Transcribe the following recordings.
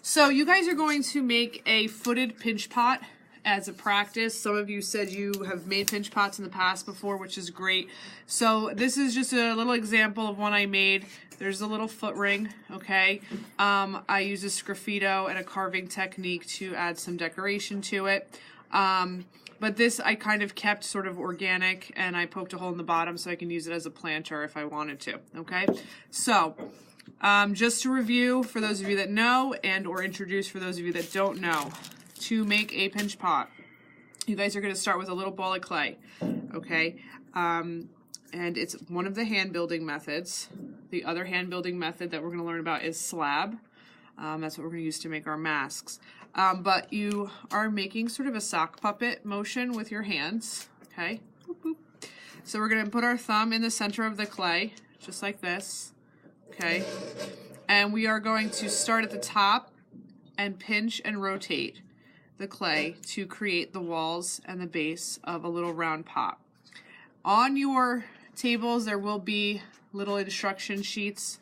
So you guys are going to make a footed pinch pot as a practice. Some of you said you have made pinch pots in the past before, which is great. So this is just a little example of one I made. There's a little foot ring, okay? I use a sgraffito and a carving technique to add some decoration to it. But this I kind of kept sort of organic, and I poked a hole in the bottom so I can use it as a planter if I wanted to, okay? So just to review for those of you that know, and or introduce for those of you that don't know, to make a pinch pot, you guys are going to start with a little ball of clay, okay? And it's one of the hand building methods. The other hand building method that we're going to learn about is slab. That's what we're going to use to make our masks. But you are making sort of a sock puppet motion with your hands, okay? Boop, boop. So we're going to put our thumb in the center of the clay, just like this, okay? And we are going to start at the top and pinch and rotate the clay to create the walls and the base of a little round pot. On your tables, there will be little instruction sheets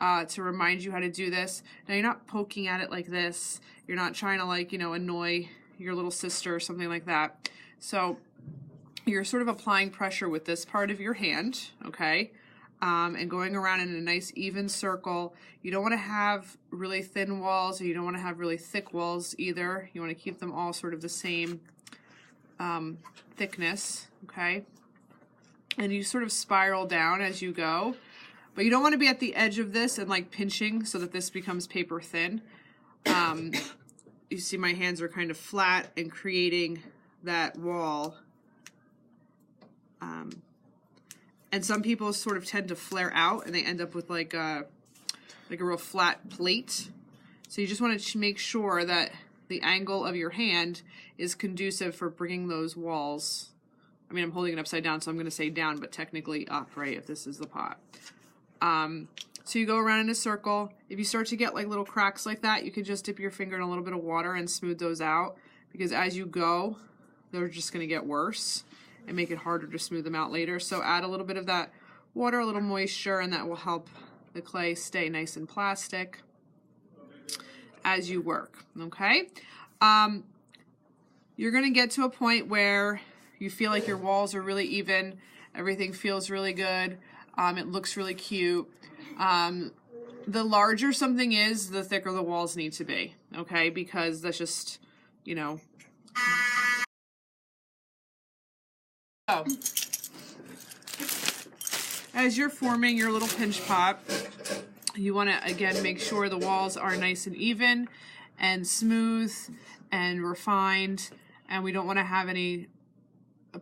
to remind you how to do this. Now, you're not poking at it like this. You're not trying to, like, you know, annoy your little sister or something like that. So you're sort of applying pressure with this part of your hand, okay? And going around in a nice even circle. You don't want to have really thin walls, or you don't want to have really thick walls either. You want to keep them all sort of the same thickness, okay? And you sort of spiral down as you go. But you don't want to be at the edge of this and like pinching so that this becomes paper thin. You see my hands are kind of flat and creating that wall. And some people sort of tend to flare out and they end up with like a real flat plate. So you just want to make sure that the angle of your hand is conducive for bringing those walls. I mean, I'm holding it upside down, so I'm going to say down, but technically up, right, if this is the pot. So you go around in a circle. If you start to get like little cracks like that, you can just dip your finger in a little bit of water and smooth those out, because as you go, they're just going to get worse and make it harder to smooth them out later. So add a little bit of that water, a little moisture, and that will help the clay stay nice and plastic as you work, okay? You're going to get to a point where you feel like your walls are really even, everything feels really good, it looks really cute. The larger something is, the thicker the walls need to be, okay? Because that's just, you know. So, as you're forming your little pinch pot, you want to, again, make sure the walls are nice and even and smooth and refined, and we don't want to have any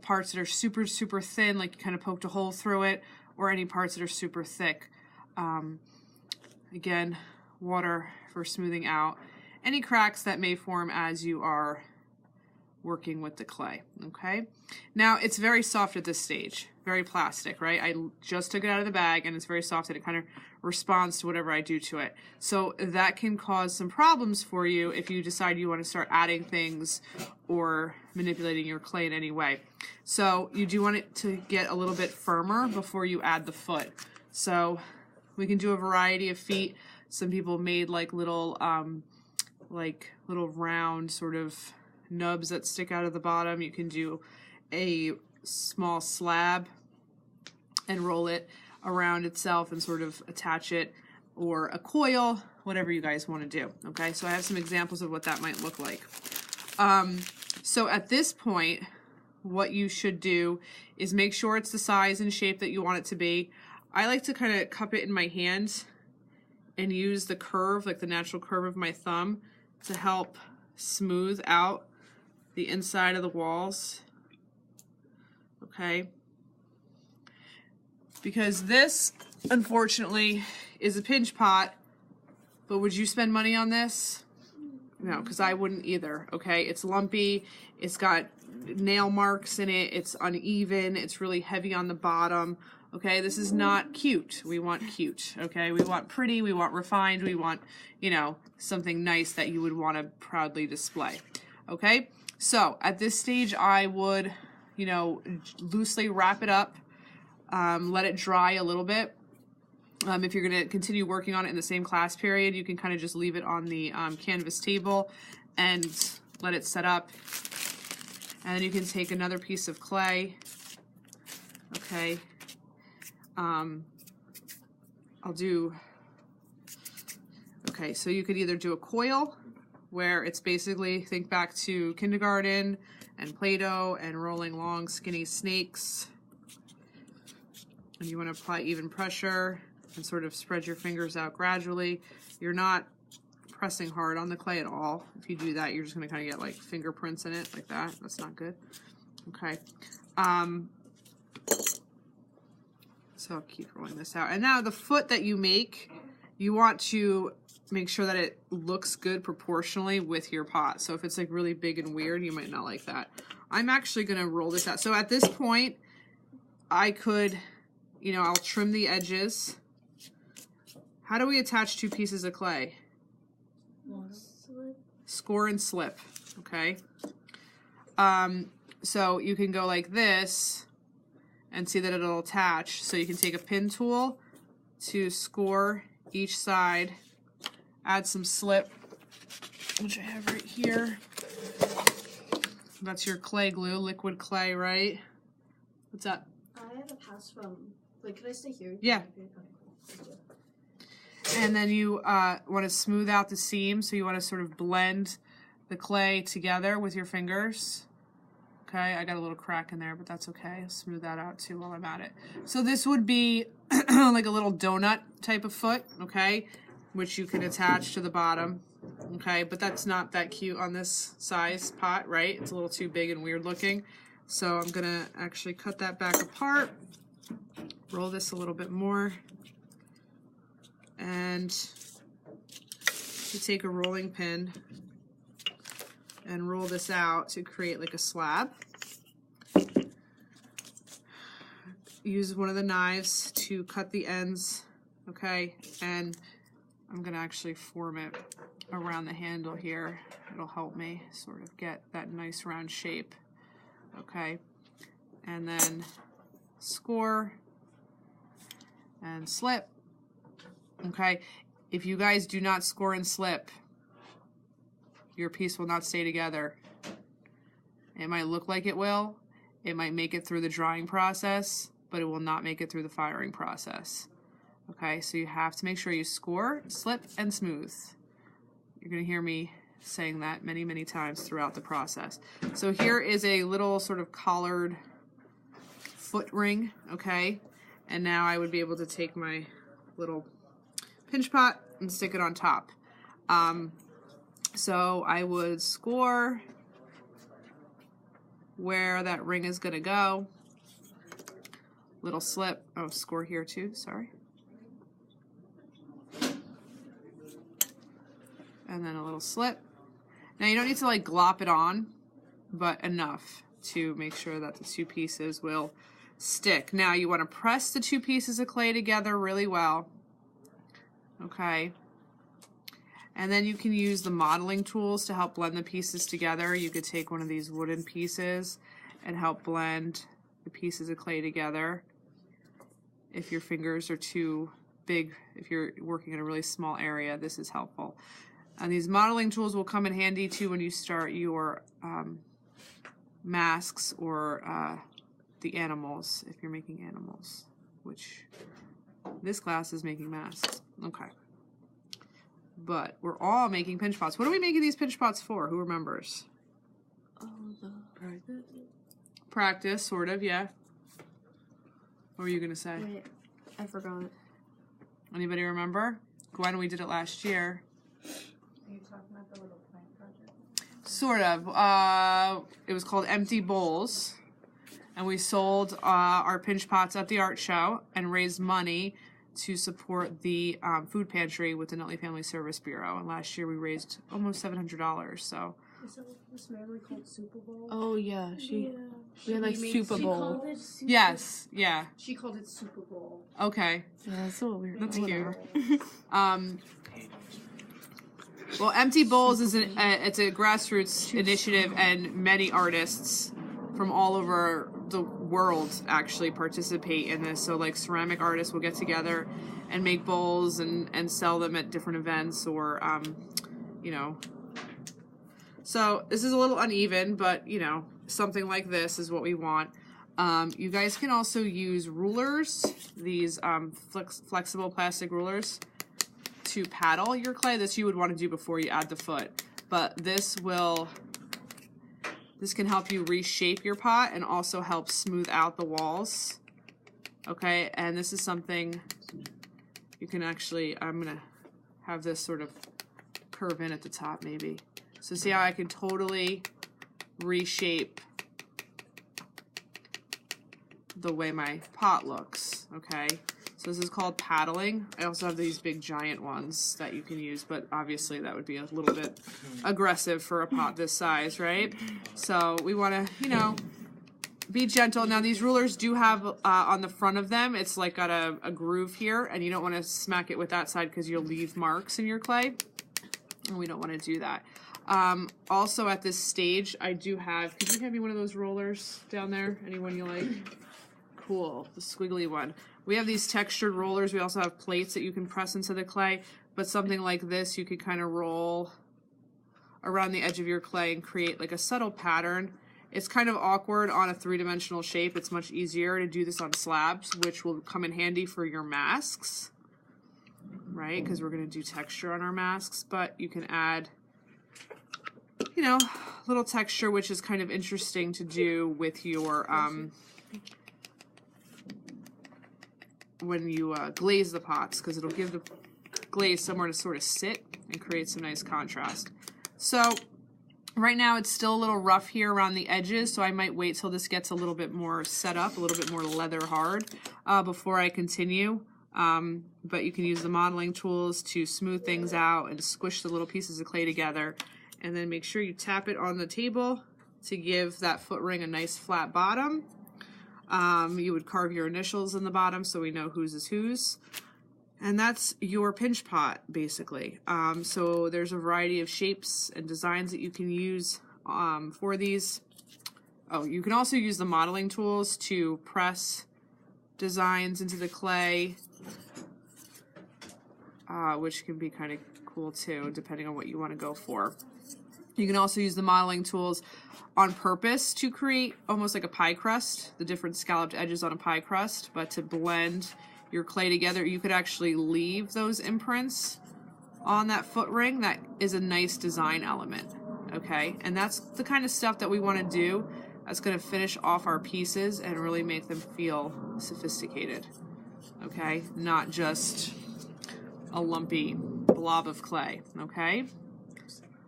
parts that are super, super thin, like you kind of poked a hole through it, or any parts that are super thick. Again, water for smoothing out any cracks that may form as you are working with the clay, okay? Now, it's very soft at this stage, very plastic, right? I just took it out of the bag, and it's very soft, and it kind of responds to whatever I do to it. So that can cause some problems for you if you decide you want to start adding things or manipulating your clay in any way. So you do want it to get a little bit firmer before you add the foot. So we can do a variety of feet. Some people made like little round sort of nubs that stick out of the bottom. You can do a small slab and roll it around itself and sort of attach it, or a coil, whatever you guys want to do, okay? So I have some examples of what that might look like. So at this point, what you should do is make sure it's the size and shape that you want it to be. I like to kind of cup it in my hands and use the curve, like the natural curve of my thumb, to help smooth out the inside of the walls, okay? Because this, unfortunately, is a pinch pot, but would you spend money on this? No, because I wouldn't either, okay? It's lumpy, it's got nail marks in it, it's uneven, it's really heavy on the bottom, okay? This is not cute. We want cute, okay? We want pretty, we want refined, we want, you know, something nice that you would want to proudly display, okay? So at this stage, I would, you know, loosely wrap it up, let it dry a little bit, If you're going to continue working on it in the same class period, you can kind of just leave it on the canvas table and let it set up. And then you can take another piece of clay. Okay. Okay, so you could either do a coil, where it's basically, think back to kindergarten and Play-Doh and rolling long skinny snakes. And you want to apply even pressure and sort of spread your fingers out gradually. You're not pressing hard on the clay at all. If you do that, you're just going to kind of get like fingerprints in it like that. That's not good. Okay. So I'll keep rolling this out. And now the foot that you make, you want to make sure that it looks good proportionally with your pot. So if it's like really big and weird, you might not like that. I'm actually going to roll this out. So at this point, I could, you know, I'll trim the edges. How do we attach two pieces of clay? Score and slip, okay? So you can go like this and see that it'll attach. So you can take a pin tool to score each side, add some slip, which I have right here. That's your clay glue, liquid clay, right? What's up? I have a pass from, like, can I stay here? Yeah. And then you want to smooth out the seam, so you want to sort of blend the clay together with your fingers. Okay, I got a little crack in there, but that's okay. I'll smooth that out too while I'm at it. So this would be like a little donut type of foot, okay, which you can attach to the bottom, okay, but that's not that cute on this size pot, right? It's a little too big and weird looking. So I'm gonna actually cut that back apart, roll this a little bit more, and you take a rolling pin and roll this out to create like a slab. Use one of the knives to cut the ends, okay, and I'm gonna actually form it around the handle here. It'll help me sort of get that nice round shape, okay, and then score and slip, okay. If you guys do not score and slip, your piece will not stay together. It might look like it will. It might make it through the drying process, but it will not make it through the firing process. Okay, so you have to make sure you score, slip, and smooth. You're gonna hear me saying that many, many times throughout the process. So here is a little sort of collared foot ring, okay? And now I would be able to take my little pinch pot and stick it on top. So I would score where that ring is going to go. Little slip. Oh, score here too, sorry. And then a little slip. Now you don't need to like glop it on, but enough to make sure that the two pieces will stick. Now you want to press the two pieces of clay together really well. Okay. And then you can use the modeling tools to help blend the pieces together. You could take one of these wooden pieces and help blend the pieces of clay together. If your fingers are too big, if you're working in a really small area, this is helpful. And these modeling tools will come in handy too when you start your masks or the animals, if you're making animals, which this class is making masks. Okay. But we're all making pinch pots. What are we making these pinch pots for? Who remembers? Oh, the practice. Practice, sort of, yeah. What were you gonna say? Wait, I forgot. Anybody remember? Gwen, we did it last year. Are you talking about the little plant project? Sort of. It was called Empty Bowls. And we sold our pinch pots at the art show and raised money to support the food pantry with the Nutley Family Service Bureau. And last year we raised almost $700. So. Is that what this memory called Super Bowl? Oh yeah, we had like made- Super she Bowl. called it Super Yes, yeah. She called it Super Bowl. Okay. Yeah, that's so weird. That's Whatever. cute. Well, Empty Bowls is it's a grassroots initiative, and many artists from all over the world actually participate in this. So like ceramic artists will get together and make bowls and sell them at different events or, you know. So this is a little uneven, but, you know, something like this is what we want. You guys can also use rulers, these flexible plastic rulers, to paddle your clay. This you would want to do before you add the foot. But this can help you reshape your pot and also help smooth out the walls. Okay, and this is something you can actually, I'm going to have this sort of curve in at the top maybe. So see how I can totally reshape the way my pot looks, okay? So this is called paddling. I also have these big giant ones that you can use, but obviously that would be a little bit aggressive for a pot this size, right? So we want to, you know, be gentle. Now these rulers do have on the front of them, it's like got a groove here, and you don't want to smack it with that side because you'll leave marks in your clay, and we don't want to do that. Also at this stage, I do have, could you hand me one of those rollers down there? Anyone you like? Cool, the squiggly one. We have these textured rollers. We also have plates that you can press into the clay, but something like this, you could kind of roll around the edge of your clay and create like a subtle pattern. It's kind of awkward on a three-dimensional shape. It's much easier to do this on slabs, which will come in handy for your masks, right? Because we're going to do texture on our masks, but you can add, you know, little texture, which is kind of interesting to do with your, when you glaze the pots, because it'll give the glaze somewhere to sort of sit and create some nice contrast. So right now it's still a little rough here around the edges, so I might wait till this gets a little bit more set up, a little bit more leather hard before I continue. But you can use the modeling tools to smooth things out and squish the little pieces of clay together, and then make sure you tap it on the table to give that foot ring a nice flat bottom. You would carve your initials in the bottom so we know whose is whose. And that's your pinch pot, basically. So there's a variety of shapes and designs that you can use for these. Oh, you can also use the modeling tools to press designs into the clay, which can be kind of cool too, depending on what you want to go for. You can also use the modeling tools on purpose to create almost like a pie crust, the different scalloped edges on a pie crust, but to blend your clay together, you could actually leave those imprints on that foot ring. That is a nice design element, okay? And that's the kind of stuff that we want to do that's going to finish off our pieces and really make them feel sophisticated, okay? Not just a lumpy blob of clay, okay?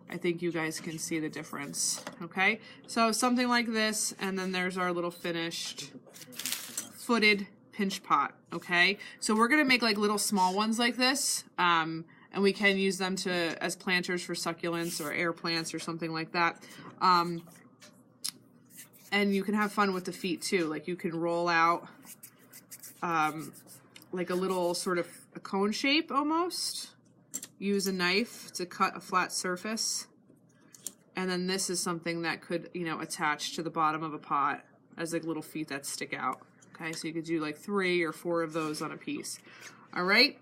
I think you guys can see the difference, okay? So something like this, and then there's our little finished footed pinch pot, okay? So we're gonna make like little small ones like this, and we can use them as planters for succulents or air plants or something like that. And you can have fun with the feet too. Like you can roll out like a little sort of a cone shape almost. Use a knife to cut a flat surface, and then this is something that could, you know, attach to the bottom of a pot as like little feet that stick out. Okay, so you could do like 3 or 4 of those on a piece. All right,